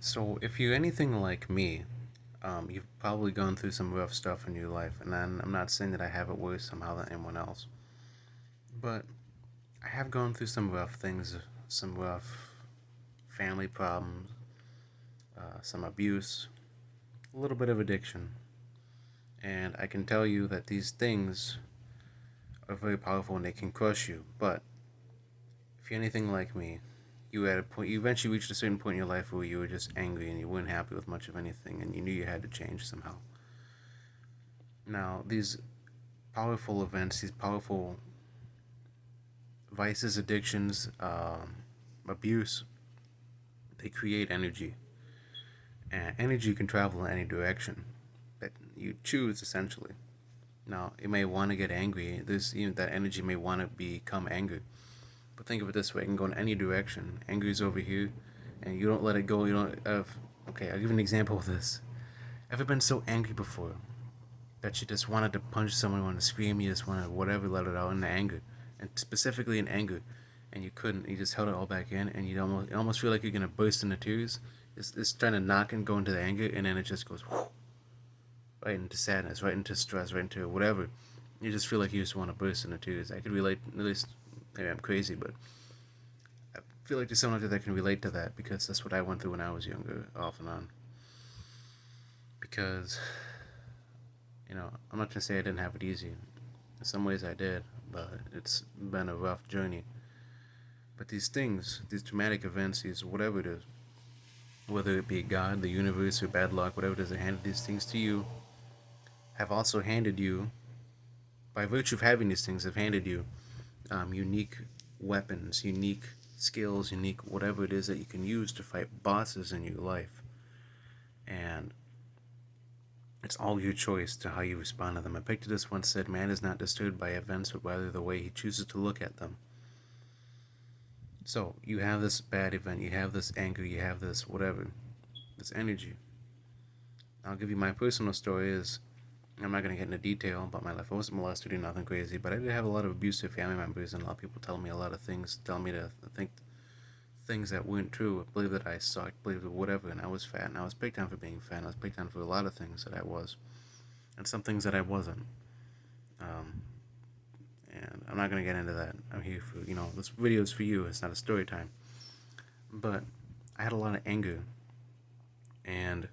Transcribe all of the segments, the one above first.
So, if you're anything like me, you've probably gone through some rough stuff in your life, and I'm not saying that I have it worse somehow than anyone else, but I have gone through some rough things, some rough family problems, some abuse, a little bit of addiction, and I can tell you that these things are very powerful and they can crush you. But if you're anything like me, you at a point, you eventually reached a certain point in your life where you were just angry and you weren't happy with much of anything, and you knew you had to change somehow. Now, these powerful events, these powerful vices, addictions, abuse, they create energy. And energy can travel in any direction that you choose, essentially. Now, you may want to get angry. That energy may want to become anger. But think of it this way: it can go in any direction. Anger is over here, and you don't let it go. You don't. Okay, I'll give you an example of this. Ever been so angry before that you just wanted to punch someone, you wanted to scream, you just wanted to whatever, let it out in anger, and specifically in anger, and you couldn't. You just held it all back in, and you almost feel like you're gonna burst into tears. It's trying to knock and go into the anger, and then it just goes whoo, right into sadness, right into stress, right into whatever. You just feel like you just want to burst into tears. I could relate. At least maybe I'm crazy, but I feel like there's someone out there that can relate to that because that's what I went through when I was younger, off and on. Because I'm not gonna say I didn't have it easy. In some ways I did, but it's been a rough journey. But these things, these traumatic events, these whatever it is, whether it be God, the universe, or bad luck, whatever it is that handed these things to you, have also handed you, by virtue of having these things, have handed you unique weapons, unique skills, unique whatever it is that you can use to fight bosses in your life. And it's all your choice to how you respond to them. Epictetus once said, "Man is not disturbed by events, but rather the way he chooses to look at them." So you have this bad event, you have this anger, you have this whatever, this energy. I'll give you my personal story. Is I'm not gonna get into detail about my life. I wasn't molested or nothing crazy, but I did have a lot of abusive family members, and a lot of people telling me a lot of things, telling me to think things that weren't true, believe that I sucked, believe that whatever, and I was fat, and I was picked on for being fat, and I was picked on for a lot of things that I was, and some things that I wasn't. Um, and I'm not gonna get into that. I'm here for this video is for you. It's not a story time. But I had a lot of anger, and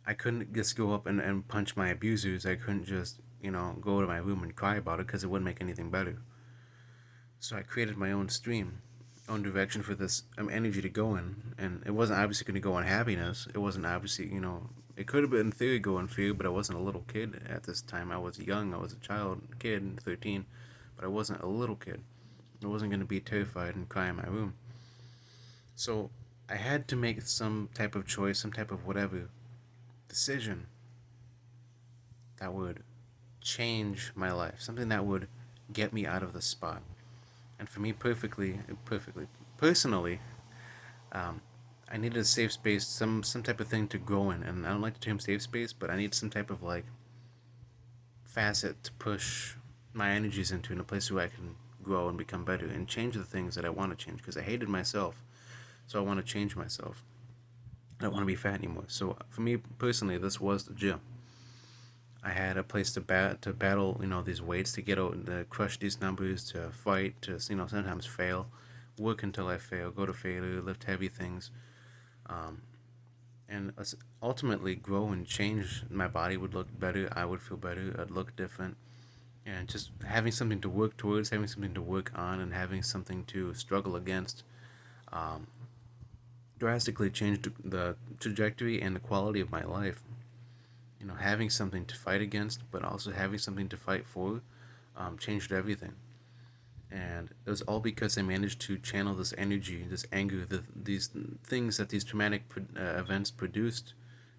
I couldn't just go up and punch my abusers. I couldn't just go to my room and cry about it because it wouldn't make anything better. So I created my own stream, own direction for this energy to go in, and it wasn't obviously going to go on happiness. It wasn't obviously it could have been in theory go on fear, but I wasn't a little kid at this time. I was young. I was a child, kid, 13, but I wasn't a little kid. I wasn't going to be terrified and cry in my room. So I had to make some type of choice, some type of whatever decision that would change my life, something that would get me out of the spot. And for me, perfectly, personally, um, I needed a safe space, some type of thing to grow in. And I don't like the term safe space, but I need some type of like facet to push my energies into in a place where I can grow and become better and change the things that I want to change. Because I hated myself, so I want to change myself. I don't want to be fat anymore. So for me personally, this was the gym. I had a place to battle, these weights, to get out, to crush these numbers, to fight, to sometimes fail, work until I fail, go to failure, lift heavy things, um, and ultimately grow and change. My body would look better. I would feel better. I'd look different, and just having something to work towards, having something to work on, and having something to struggle against, um, drastically changed the trajectory and the quality of my life. Having something to fight against, but also having something to fight for, changed everything. And it was all because I managed to channel this energy, this anger, these things that these traumatic events produced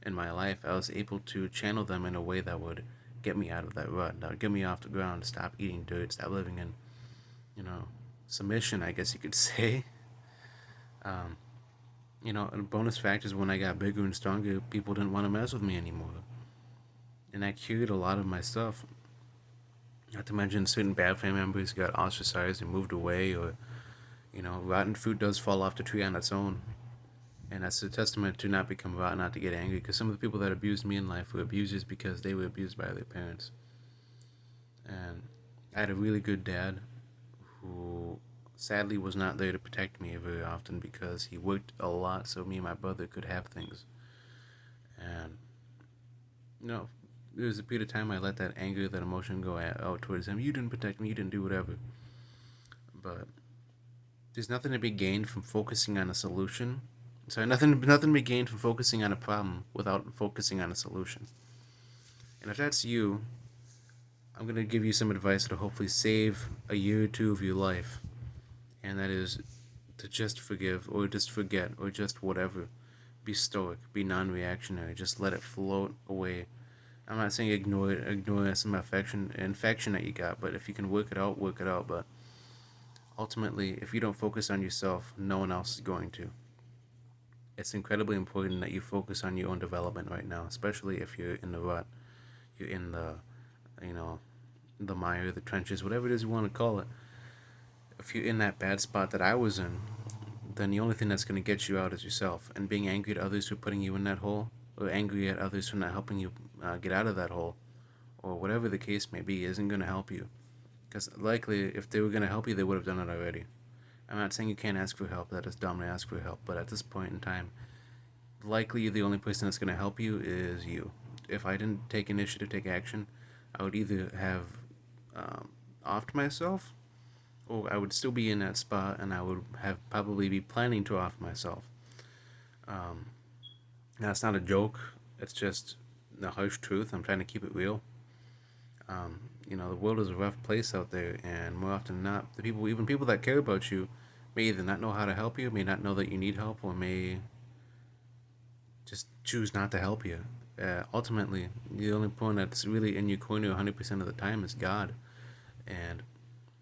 in my life. I was able to channel them in a way that would get me out of that rut, that would get me off the ground, stop eating dirt, stop living in, you know, submission, I guess you could say. Um, and a bonus fact is when I got bigger and stronger, people didn't want to mess with me anymore. And that cured a lot of my stuff. Not to mention, certain bad family members got ostracized and moved away, or rotten fruit does fall off the tree on its own. And that's a testament to not become about not to get angry. Because some of the people that abused me in life were abusers because they were abused by their parents. And I had a really good dad who sadly was not there to protect me very often because he worked a lot so me and my brother could have things. And you know, there was a period of time I let that anger, that emotion go out towards him. You didn't protect me. You didn't do whatever. But there's nothing to be gained from focusing on a solution. Sorry, nothing to be gained from focusing on a problem without focusing on a solution. And if that's you, I'm gonna give you some advice that'll hopefully save a year or two of your life, and that is to just forgive or just forget or just whatever. Be stoic. Be non-reactionary. Just let it float away. I'm not saying ignore it, ignore some infection that you got, but if you can work it out, work it out. But ultimately, if you don't focus on yourself, no one else is going to. It's incredibly important that you focus on your own development right now, especially if you're in the rut, you're in the, you know, the mire, the trenches, whatever it is you want to call it. If you're in that bad spot that I was in, then the only thing that's going to get you out is yourself. And being angry at others for putting you in that hole, or angry at others for not helping you get out of that hole, or whatever the case may be, isn't going to help you. Because likely, if they were going to help you, they would have done it already. I'm not saying you can't ask for help, that is dumb to ask for help, but at this point in time, likely the only person that's going to help you is you. If I didn't take initiative, take action, I would either have offed myself, or I would still be in that spot and I would have probably be planning to off myself. Um, Now, it's not a joke, it's just the harsh truth. I'm trying to keep it real. The world is a rough place out there, and more often than not, the people, even people that care about you, may either not know how to help you, may not know that you need help, or may just choose not to help you. Ultimately, the only point that's really in your corner 100% of the time is God. And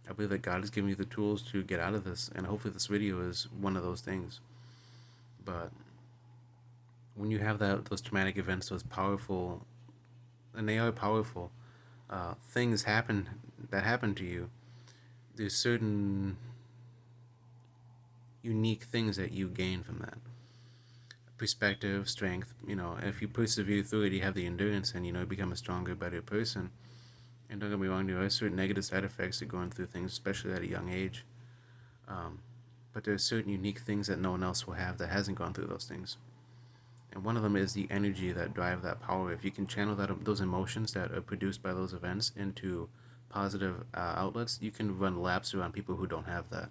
I believe that God has given you the tools to get out of this, and hopefully, this video is one of those things. But when you have those traumatic events, those powerful, and they are powerful, things happen to you. There's certain unique things that you gain from that. Perspective, strength. If you persevere through it, you have the endurance, and become a stronger, better person. And don't get me wrong, there are certain negative side effects to going through things, especially at a young age. Um, but there are certain unique things that no one else will have that hasn't gone through those things. And one of them is the energy that drive that power. If you can channel those emotions that are produced by those events into positive outlets, you can run laps around people who don't have that.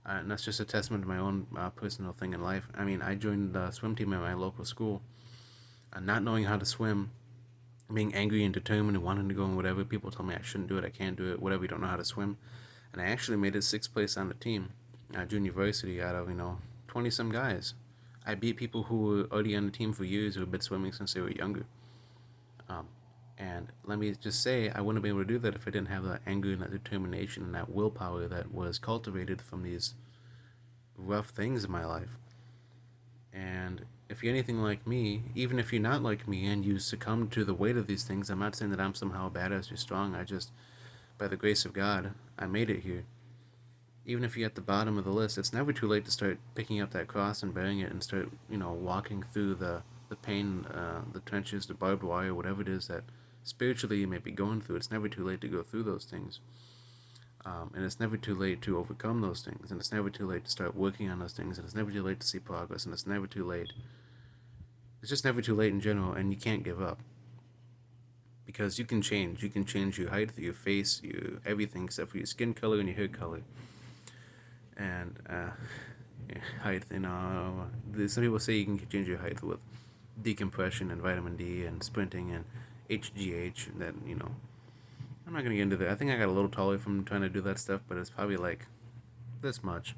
And that's just a testament to my own personal thing in life. I mean, I joined the swim team at my local school, not knowing how to swim, being angry and determined and wanting to go and whatever. People told me I shouldn't do it, I can't do it, whatever, you don't know how to swim. And I actually made it sixth place on the team, junior varsity, out of 20 some guys. I beat people who were already on the team for years, who had been swimming since they were younger. Um, and let me just say, I wouldn't be able to do that if I didn't have that anger and that determination and that willpower that was cultivated from these rough things in my life. And if you're anything like me, even if you're not like me and you succumb to the weight of these things, I'm not saying that I'm somehow badass or strong. I just, by the grace of God, I made it here. Even if you're at the bottom of the list, it's never too late to start picking up that cross and bearing it and start, walking through the pain, the trenches, the barbed wire, whatever it is that spiritually you may be going through. It's never too late to go through those things. And it's never too late to overcome those things. And it's never too late to start working on those things. And it's never too late to see progress. And it's never too late. It's just never too late in general. And you can't give up. Because you can change. You can change your height, your face, your everything except for your skin color and your hair color. And height, some people say you can change your height with decompression and vitamin D and sprinting and HGH. That, I'm not going to get into that. I think I got a little taller from trying to do that stuff, but it's probably like this much.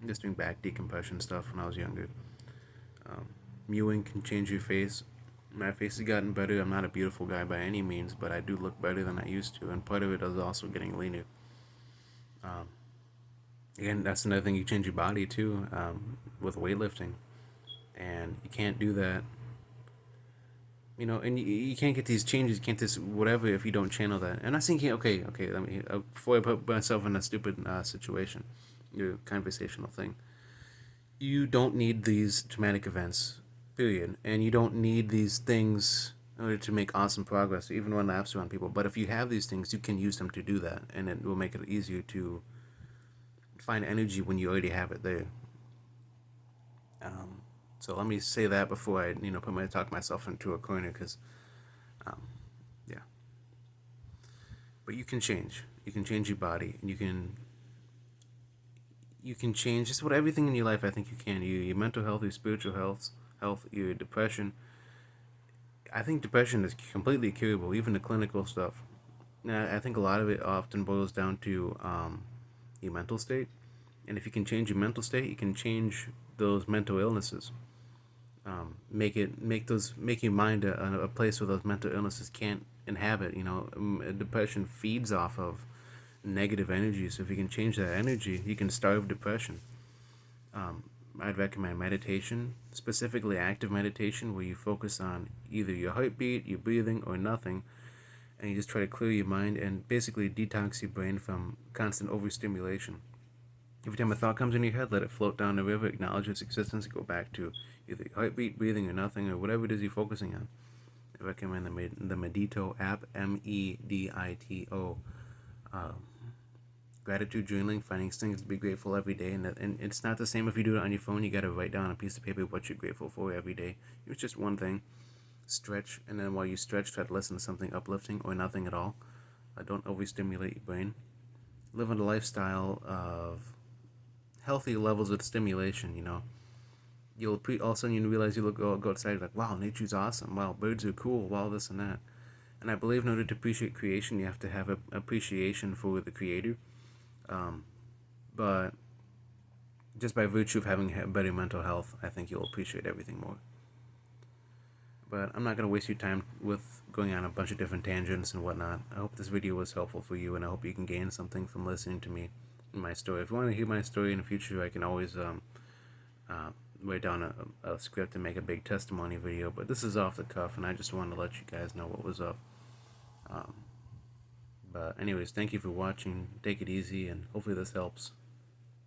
Just doing back decompression stuff when I was younger. Mewing can change your face. My face has gotten better. I'm not a beautiful guy by any means, but I do look better than I used to, and part of it is also getting leaner. Um, Again, that's another thing. You change your body too, with weightlifting, and you can't do that. And you can't get these changes, you can't this whatever if you don't channel that. And I think, okay, let me before I put myself in a stupid situation, your conversational thing. You don't need these traumatic events, period. And you don't need these things in order to make awesome progress, even run laps around people. But if you have these things, you can use them to do that, and it will make it easier to find energy when you already have it there. So let me say that before I, talk myself into a corner, because, yeah. But you can change. You can change your body, and you can change just about everything in your life. I think you can. Your mental health, your spiritual health, your depression. I think depression is completely curable, even the clinical stuff. I think a lot of it often boils down to your mental state, and if you can change your mental state, you can change those mental illnesses. Make your mind a place where those mental illnesses can't inhabit. Depression feeds off of negative energy. So if you can change that energy, you can starve depression. I'd recommend meditation, specifically active meditation, where you focus on either your heartbeat, your breathing, or nothing, and you just try to clear your mind and basically detox your brain from constant overstimulation. Every time a thought comes in your head, let it float down the river, acknowledge its existence, and go back to either your heartbeat, breathing, or nothing, or whatever it is you're focusing on. I recommend the Medito app, Medito. Gratitude journaling, finding things to be grateful every day, and it's not the same if you do it on your phone. You got to write down on a piece of paper what you're grateful for every day. It's just one thing. Stretch, and then while you stretch, try to listen to something uplifting or nothing at all. Don't overstimulate your brain. Live on a lifestyle of healthy levels of stimulation. All of a sudden you realize you go outside, you're like, wow, nature's awesome. Wow, birds are cool. Wow, this and that. And I believe in order to appreciate creation, you have to have an appreciation for the creator. But just by virtue of having better mental health, I think you'll appreciate everything more. But I'm not going to waste your time with going on a bunch of different tangents and whatnot. I hope this video was helpful for you, and I hope you can gain something from listening to me and my story. If you want to hear my story in the future, I can always write down a script and make a big testimony video. But this is off the cuff, and I just wanted to let you guys know what was up. But anyways, thank you for watching. Take it easy, and hopefully this helps.